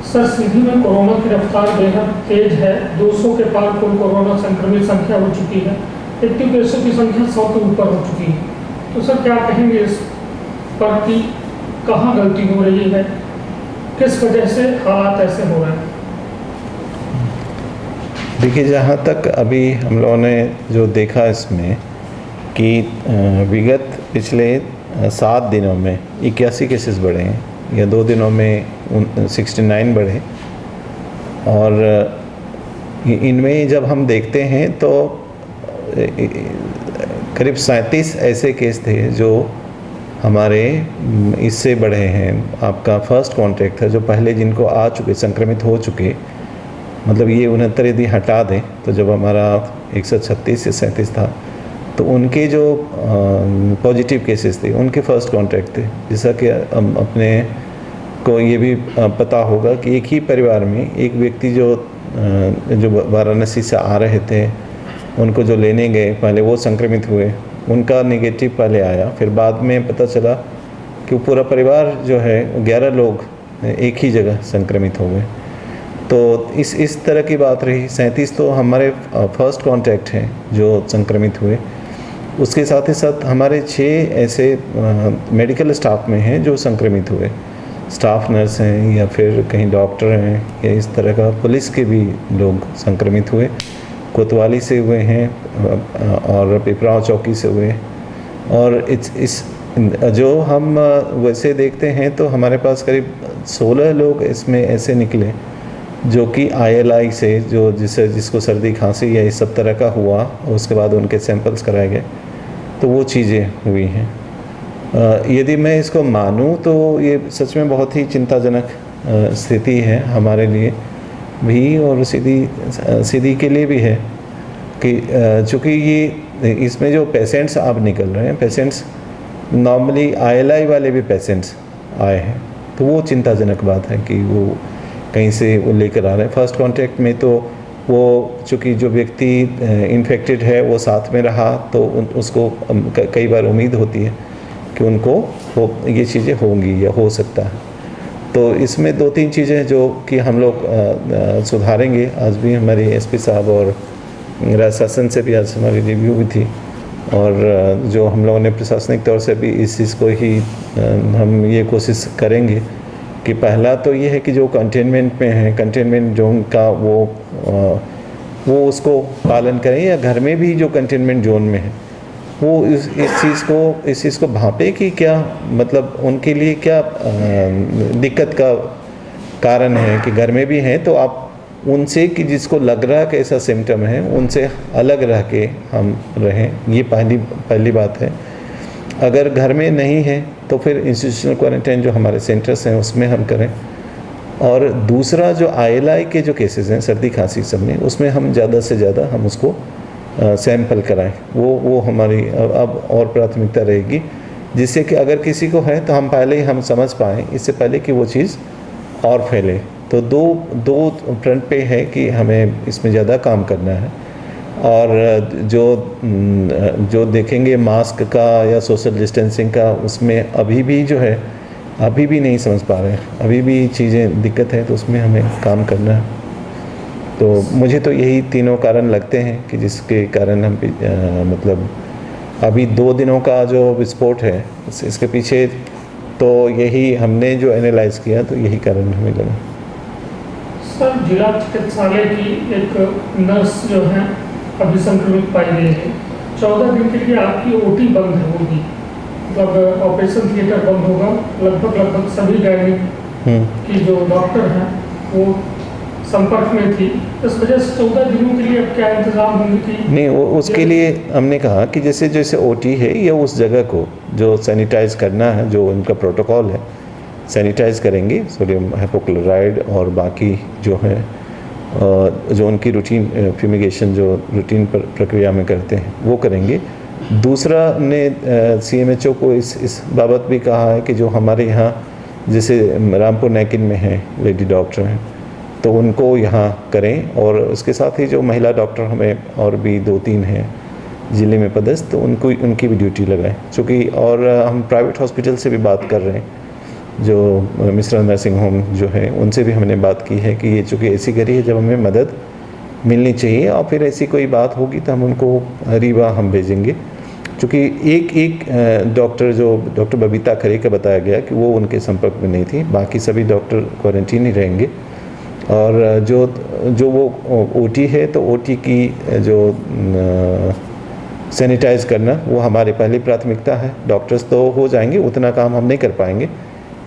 Sir, Sindhi में corona की रफ्तार बेहद तेज है। 200 के पार कुल कोरोना संक्रमित संख्या हो चुकी है। एक्टिव केसों की संख्या 100 के ऊपर हो चुकी है। तो सर, क्या कहेंगे इस पर कि कहाँ गलती हो रही है, किस वजह से हालात ऐसे हो रहे हैं? देखिए, जहाँ तक अभी हम लोगों ने जो देखा इसमें कि विगत पिछले 7 दिनों में 81 केसेस बढ़े हैं, या 2 दिनों में 69 बढ़े। और इनमें जब हम देखते हैं तो करीब 37 ऐसे केस थे जो हमारे इससे बढ़े हैं। आपका फर्स्ट कॉन्टैक्ट था, जो पहले जिनको आ चुके, संक्रमित हो चुके, मतलब ये 69 यदि हटा दें तो जब हमारा 136 या 37 था, तो उनके जो पॉजिटिव केसेस थे उनके फर्स्ट कॉन्टैक्ट थे। जैसा कि अपने को ये भी पता होगा कि एक ही परिवार में एक व्यक्ति जो वाराणसी से आ रहे थे, उनको जो लेने गए पहले वो संक्रमित हुए, उनका नेगेटिव पहले आया, फिर बाद में पता चला कि वो पूरा परिवार जो है 11 लोग एक ही जगह संक्रमित हो गए। तो इस तरह की बात रही। 37 तो हमारे फर्स्ट कॉन्टैक्ट हैं जो संक्रमित हुए। उसके साथ ही साथ हमारे 6 ऐसे मेडिकल स्टाफ में हैं जो संक्रमित हुए। स्टाफ नर्स हैं या फिर कहीं डॉक्टर हैं या इस तरह का, पुलिस के भी लोग संक्रमित हुए। कोतवाली से हुए हैं और पिपराव चौकी से हुए। और इस जो हम वैसे देखते हैं तो हमारे पास करीब 16 लोग इसमें ऐसे निकले जो कि ILI से, जो जिसको सर्दी खांसी या इस सब तरह का हुआ, और उसके बाद उनके सैंपल्स कराए गए, तो वो चीज़ें हुई हैं। यदि मैं इसको मानूं तो ये सच में बहुत ही चिंताजनक स्थिति है हमारे लिए भी, और सीधी के लिए भी है कि चूँकि ये इसमें जो पेशेंट्स अब निकल रहे हैं, पेशेंट्स नॉर्मली ILI वाले भी पेशेंट्स आए हैं, तो वो चिंताजनक बात है कि वो कहीं से वो लेकर आ रहे हैं। फर्स्ट कॉन्टैक्ट में तो वो चूँकि जो व्यक्ति इन्फेक्टेड है वो साथ में रहा, तो उसको कई बार उम्मीद होती है कि उनको ये चीज़ें होंगी या हो सकता है। तो इसमें 2-3 चीज़ें जो कि हम लोग सुधारेंगे। आज भी हमारी SP साहब और राज्य शासन से भी आज हमारी रिव्यू भी थी, और जो हम लोगों ने प्रशासनिक तौर से भी इस चीज़ को ही हम ये कोशिश करेंगे कि पहला तो ये है कि जो कंटेनमेंट में है, कंटेनमेंट जोन का वो उसको पालन करें, या घर में भी जो कंटेनमेंट जोन में है वो इस चीज़ को भांपे कि क्या मतलब उनके लिए क्या दिक्कत का कारण है कि घर में भी हैं, तो आप उनसे कि जिसको लग रहा है कि ऐसा सिम्टम है, उनसे अलग रह के हम रहें। ये पहली बात है। अगर घर में नहीं है तो फिर इंस्टीट्यूशनल क्वारंटाइन जो हमारे सेंटर्स हैं उसमें हम करें। और दूसरा जो ILI के जो केसेस हैं सर्दी खांसी सब में, उसमें हम ज़्यादा से ज़्यादा हम उसको सैंपल कराएं। वो हमारी अब और प्राथमिकता रहेगी, जिससे कि अगर किसी को है तो हम पहले ही हम समझ पाएँ, इससे पहले कि वो चीज़ और फैले। तो दो फ्रंट पे है कि हमें इसमें ज़्यादा काम करना है। और जो देखेंगे मास्क का या सोशल डिस्टेंसिंग का, उसमें अभी भी जो है अभी भी नहीं समझ पा रहे हैं, अभी भी चीज़ें दिक्कत है, तो उसमें हमें काम करना है। तो मुझे तो यही तीनों कारण लगते हैं कि जिसके कारण हम मतलब अभी 2 दिनों का जो विस्फोट है इसके पीछे तो यही हमने जो एनालाइज किया, तो यही कारण हमें लगा। सर, जिला चिकित्सालय की एक नर्स जो है अभी संक्रमित पाई गई है। 14 दिन के लिए आपकी OT बंद होगी, मतलब ऑपरेशन थिएटर बंद होगा। लगभग सभी गायनिक की जो डॉक्टर हैं वो संपर्क में थी। इस वजह से 14 दिनों के लिए अब क्या इंतजाम होंगे कि नहीं? उसके लिए हमने कहा कि जैसे OT है, या उस जगह को जो सैनिटाइज करना है, जो उनका प्रोटोकॉल है, सैनिटाइज करेंगे, सोडियम हाइपोक्लोराइड और बाकी जो है जो उनकी रूटीन फ्यूमिगेशन जो रूटीन प्रक्रिया में करते हैं वो करेंगे। दूसरा ने CMHO को इस बाबत भी कहा है कि जो हमारे यहाँ जैसे रामपुर नैकिन में है लेडी डॉक्टर हैं, तो उनको यहाँ करें। और उसके साथ ही जो महिला डॉक्टर हमें और भी 2-3 हैं ज़िले में पदस्थ, तो उनकी भी ड्यूटी लगाएं। चूँकि और हम प्राइवेट हॉस्पिटल से भी बात कर रहे हैं जो मिश्रा नर्सिंग होम जो है उनसे भी हमने बात की है कि ये चूँकि ऐसी घड़ी है जब हमें मदद मिलनी चाहिए, और फिर ऐसी कोई बात होगी तो हम उनको रीवा हम भेजेंगे। चूँकि एक डॉक्टर जो डॉक्टर बबीता खरे का बताया गया कि वो उनके संपर्क में नहीं थी, बाकी सभी डॉक्टर क्वारंटीन ही रहेंगे। और जो वो ओटी है तो ओटी की जो सैनिटाइज करना वो हमारी पहली प्राथमिकता है। डॉक्टर्स तो हो जाएंगे, उतना काम हम नहीं कर पाएंगे,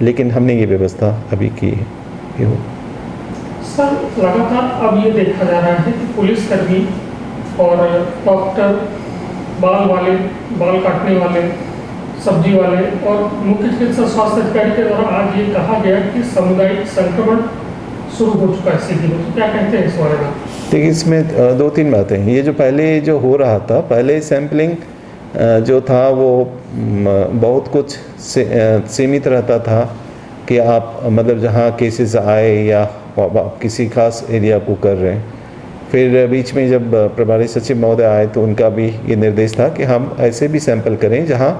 लेकिन हमने ये व्यवस्था अभी की है। ये हो सर, लगातार अब ये देखा जा रहा है कि पुलिसकर्मी और डॉक्टर, बाल काटने वाले, सब्जी वाले और मुख्य चिकित्सा स्वास्थ्य अधिकारी के द्वारा आज ये कहा गया कि सामुदायिक संक्रमण शुरू हो चुका है सिटी में, तो क्या कहते हैं इस बारे में? देखिए, इसमें दो तीन बातें हैं। ये जो पहले जो हो रहा था, पहले सैम्पलिंग जो था वो बहुत कुछ सीमित रहता था कि आप मतलब जहाँ केसेस आए या आप किसी खास एरिया को कर रहे हैं। फिर बीच में जब प्रभारी सचिव महोदय आए तो उनका भी ये निर्देश था कि हम ऐसे भी सैंपल करें जहाँ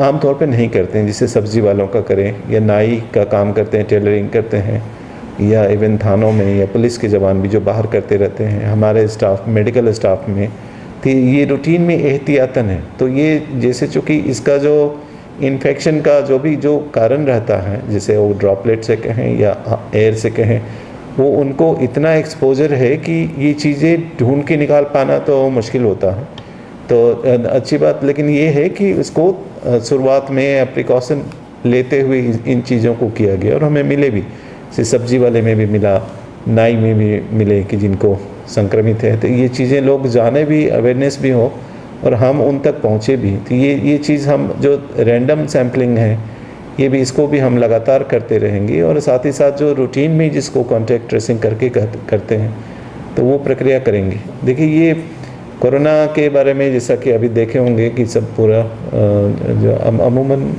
आमतौर पे नहीं करते हैं, जिसे सब्जी वालों का करें या नाई का काम करते हैं, टेलरिंग करते हैं, या इवन थानों में या पुलिस के जवान भी जो बाहर करते रहते हैं, हमारे स्टाफ, मेडिकल स्टाफ में, तो ये रूटीन में एहतियातन है। तो ये जैसे चूँकि इसका जो इन्फेक्शन का जो कारण रहता है, जैसे वो ड्रॉपलेट से कहें या एयर से कहें, वो उनको इतना एक्सपोजर है कि ये चीज़ें ढूंढ के निकाल पाना तो मुश्किल होता है। तो अच्छी बात लेकिन ये है कि इसको शुरुआत में प्रिकॉशन लेते हुए इन चीज़ों को किया गया, और हमें मिले भी, जैसे सब्जी वाले में भी मिला, नाई में भी मिले कि जिनको संक्रमित है। तो ये चीज़ें लोग जाने भी, अवेयरनेस भी हो और हम उन तक पहुँचे भी। तो ये चीज़ हम जो रैंडम सैम्पलिंग है, ये भी इसको भी हम लगातार करते रहेंगे, और साथ ही साथ जो रूटीन में जिसको कॉन्टैक्ट ट्रेसिंग करके करते हैं तो वो प्रक्रिया करेंगे। देखिए, ये कोरोना के बारे में जैसा कि अभी देखे होंगे कि सब पूरा जो अमूमन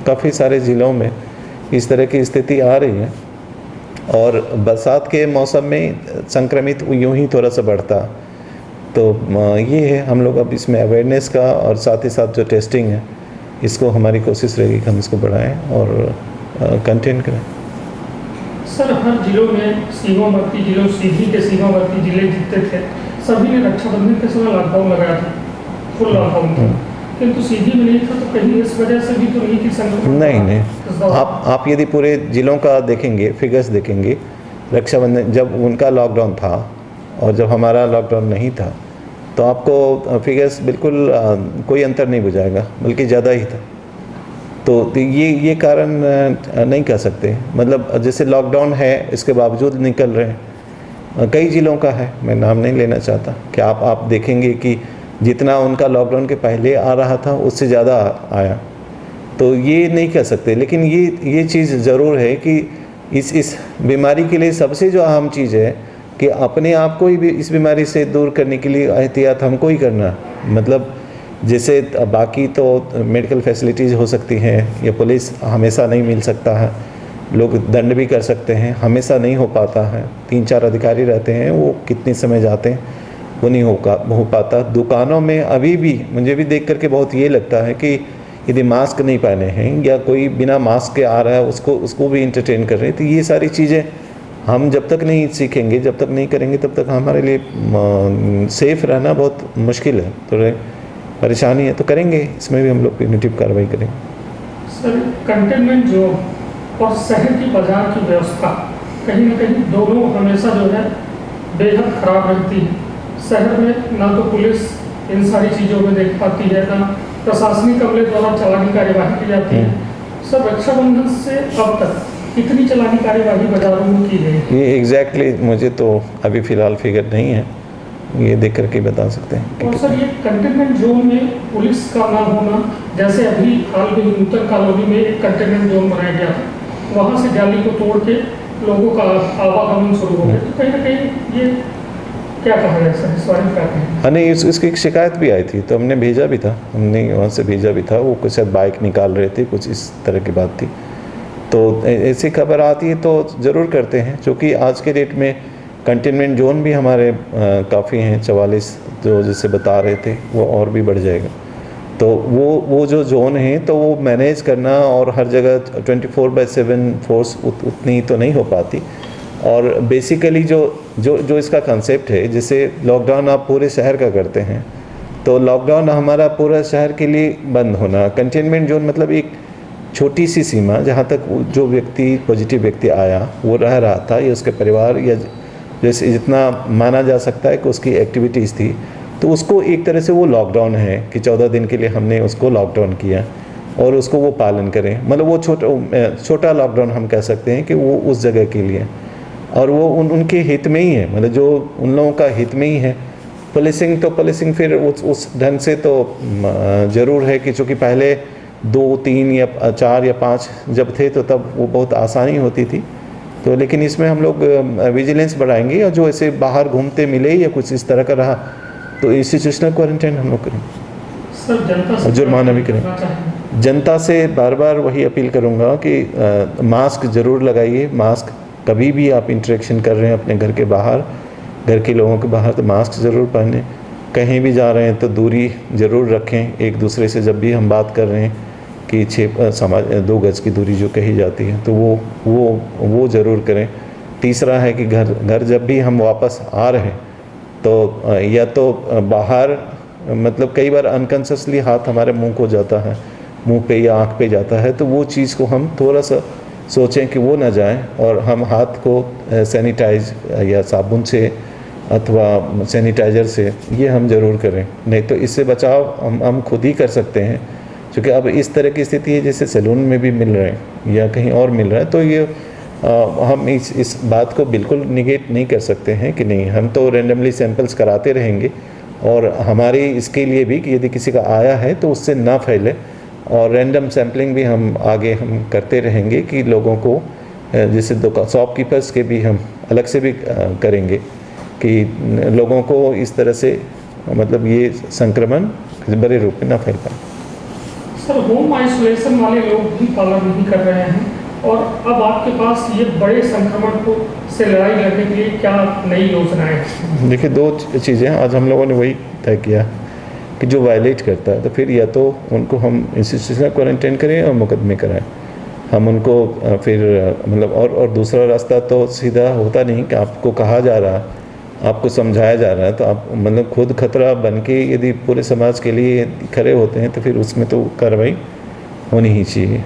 काफ़ी सारे ज़िलों में इस तरह की स्थिति आ रही है, और बरसात के मौसम में संक्रमित यूँ ही थोड़ा सा बढ़ता। तो ये है, हम लोग अब इसमें अवेयरनेस का और साथ ही साथ जो टेस्टिंग है, इसको हमारी कोशिश रहेगी कि हम इसको बढ़ाएं और कंटेन करें। सर, हर जिलों में सीमावर्ती जिलों, सीधी के सीमावर्ती जिले जितने थे सभी ने रक्षाबंधन के समय लॉकडाउन लगाया था, फुल लॉकडाउन था, किंतु सीधी में नहीं था। तो कहीं इस वजह से भी तो नहीं कि संक्रमण नहीं, आप यदि पूरे जिलों का देखेंगे, फिगर्स देखेंगे, रक्षाबंधन जब उनका लॉकडाउन था और जब हमारा लॉकडाउन नहीं था, तो आपको फिगर्स बिल्कुल कोई अंतर नहीं बुझाएगा, बल्कि ज़्यादा ही था। तो ये कारण नहीं कह सकते। मतलब जैसे लॉकडाउन है, इसके बावजूद निकल रहे हैं। कई जिलों का है, मैं नाम नहीं लेना चाहता, कि आप देखेंगे कि जितना उनका लॉकडाउन के पहले आ रहा था उससे ज़्यादा आया। तो ये नहीं कह सकते, लेकिन ये चीज़ ज़रूर है कि इस बीमारी के लिए सबसे जो अहम चीज़ है कि अपने आप को ही इस बीमारी से दूर करने के लिए एहतियात हमको ही करना। मतलब जैसे बाकी तो मेडिकल फैसिलिटीज़ हो सकती हैं, या पुलिस हमेशा नहीं मिल सकता है, लोग दंड भी कर सकते हैं, हमेशा नहीं हो पाता है। 3-4 अधिकारी रहते हैं, वो कितने समय जाते हैं, वो नहीं हो पाता। दुकानों में अभी भी मुझे भी देख करके बहुत ये लगता है कि यदि मास्क नहीं पहने हैं या कोई बिना मास्क के आ रहा है, उसको भी इंटरटेन कर रहे हैं। तो ये सारी चीज़ें हम जब तक नहीं सीखेंगे, जब तक नहीं करेंगे, तब तक हमारे लिए सेफ़ रहना बहुत मुश्किल है। तो परेशानी है, तो करेंगे, इसमें भी हम लोग प्रिवेंटिव कार्रवाई करेंगे। सर, कंटेनमेंट जोन और शहर की बाजार की व्यवस्था कहीं ना कहीं दोनों हमेशा जो है बेहद खराब रहती है। शहर में ना तो पुलिस इन सारी चीज़ों में देख पाती है, ना प्रशासनिक अमले द्वारा चालानी कार्यवाही की जाती है। सर, रक्षाबंधन से अब तक कितनी चालानी कार्यवाही बाजारों में की गई? ये एग्जैक्टली मुझे तो अभी फ़िलहाल फिगर नहीं है, ये देख करके बता सकते हैं। और सर, ये कंटेनमेंट जोन में पुलिस का ना होना, जैसे अभी हाल में नूतन कॉलोनी में एक कंटेनमेंट जोन बनाया गया था, वहाँ से जाली को तोड़ के लोगों का आवागमन शुरू हो गया, तो कहीं ना कहीं ये क्या कहा जाए सर, इस बारे में क्या कहें? हाँ, नहीं, इसकी एक शिकायत भी आई थी, तो हमने भेजा भी था, हमने वहाँ से भेजा भी था। वो कुछ शायद बाइक निकाल रहे थे, कुछ इस तरह की बात थी। तो ऐसी खबर आती है तो ज़रूर करते हैं, क्योंकि आज के डेट में कंटेनमेंट जोन भी हमारे काफ़ी हैं, 44 जो जैसे बता रहे थे, वो और भी बढ़ जाएगा। तो वो जो जोन है तो वो मैनेज करना और हर जगह 24/7 फोर्स उतनी तो नहीं हो पाती। और बेसिकली जो इसका कंसेप्ट है, जैसे लॉकडाउन आप पूरे शहर का करते हैं, तो लॉकडाउन हमारा पूरा शहर के लिए बंद होना। कंटेनमेंट जोन मतलब एक छोटी सी सीमा जहाँ तक जो व्यक्ति पॉजिटिव व्यक्ति आया वो रह रहा था, या उसके परिवार, या जैसे जितना माना जा सकता है कि उसकी एक्टिविटीज़ थी, तो उसको एक तरह से वो लॉकडाउन है कि 14 दिन के लिए हमने उसको लॉकडाउन किया और उसको वो पालन करें। मतलब वो छोटा लॉकडाउन हम कह सकते हैं कि वो उस जगह के लिए, और वो उनके हित में ही है, मतलब जो उन लोगों का हित में ही है। पुलिसिंग फिर उस ढंग से तो ज़रूर है कि चूँकि पहले 2, 3 या 4 या 5 जब थे तो तब वो बहुत आसानी होती थी। तो लेकिन इसमें हम लोग विजिलेंस बढ़ाएंगे, और जो ऐसे बाहर घूमते मिले या कुछ इस तरह का रहा तो इंस्टीट्यूशनल क्वारंटाइन हम लोग करें। सर, जनता से जुर्माना भी करें। जनता से बार बार वही अपील करूँगा कि मास्क ज़रूर लगाइए। मास्क कभी भी आप इंटरेक्शन कर रहे हैं अपने घर के बाहर, घर के लोगों के बाहर, तो मास्क ज़रूर पहनें। कहीं भी जा रहे हैं तो दूरी ज़रूर रखें एक दूसरे से। जब भी हम बात कर रहे हैं कि 2 गज की दूरी जो कही जाती है, तो वो ज़रूर करें। तीसरा है कि घर जब भी हम वापस आ रहे हैं तो या तो बाहर, मतलब कई बार अनकॉन्शियसली हाथ हमारे मुंह को जाता है, मुंह पे या आँख पे जाता है, तो वो चीज़ को हम थोड़ा सा सोचें कि वो ना जाए, और हम हाथ को सैनिटाइज या साबुन से अथवा सैनिटाइज़र से ये हम ज़रूर करें। नहीं तो इससे बचाव हम खुद ही कर सकते हैं, क्योंकि अब इस तरह की स्थिति है जैसे सैलून में भी मिल रहे हैं या कहीं और मिल रहा है, तो ये हम इस बात को बिल्कुल निगेट नहीं कर सकते हैं कि नहीं, हम तो रेंडमली सैंपल्स कराते रहेंगे, और हमारी इसके लिए भी कि यदि किसी का आया है तो उससे ना फैले, और रैंडम सैम्पलिंग भी हम आगे हम करते रहेंगे कि लोगों को, जैसे शॉपकीपर्स के भी हम अलग से भी करेंगे कि लोगों को इस तरह से, मतलब ये संक्रमण बड़े रूप में ना फैल पाए। सर, होम आइसोलेशन वाले लोग भी पालन नहीं कर रहे हैं, और अब आपके पास ये बड़े संक्रमण को से लड़ाई लड़ने के लिए क्या नई योजनाएं हैं? देखिए, 2 चीज़ें आज हम लोगों ने वही तय किया कि जो वायलेट करता है तो फिर या तो उनको हम इंस्टीट्यूशनल क्वारंटाइन करें और मुकदमे कराएं। हम उनको फिर मतलब और दूसरा रास्ता तो सीधा होता नहीं कि आपको कहा जा रहा है, आपको समझाया जा रहा है, तो आप मतलब खुद खतरा बन के यदि पूरे समाज के लिए खड़े होते हैं तो फिर उसमें तो कार्रवाई होनी ही चाहिए।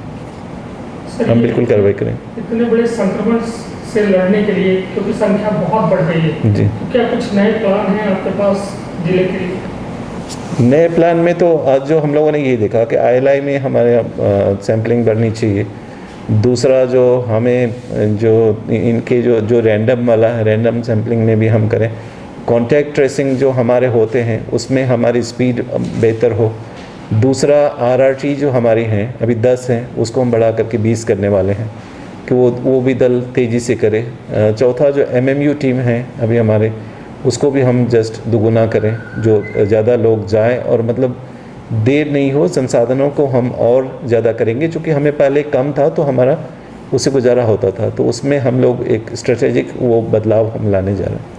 हम बिल्कुल कार्रवाई करें। इतने बड़े संक्रमण से लड़ने के लिए, क्योंकि संख्या बहुत बढ़ गई है जी, तो क्या कुछ नए प्लान हैं आपके पास जिले के लिए? नए प्लान में तो आज जो हम लोगों ने ये देखा कि ILI में हमारे सैम्पलिंग बढ़नी चाहिए। दूसरा जो हमें जो इनके जो रैंडम वाला है, रैंडम सैम्पलिंग में भी हम करें। कॉन्टैक्ट ट्रेसिंग जो हमारे होते हैं उसमें हमारी स्पीड बेहतर हो। दूसरा RRT जो हमारी हैं अभी 10 हैं, उसको हम बढ़ा करके 20 करने वाले हैं कि वो भी दल तेज़ी से करे। चौथा जो MMU टीम है अभी हमारे, उसको भी हम जस्ट दुगुना करें, जो ज़्यादा लोग जाएं और मतलब देर नहीं हो। संसाधनों को हम और ज़्यादा करेंगे, चूँकि हमें पहले कम था तो हमारा उससे गुजारा होता था, तो उसमें हम लोग एक स्ट्रेटेजिक वो बदलाव हम लाने जा रहे हैं।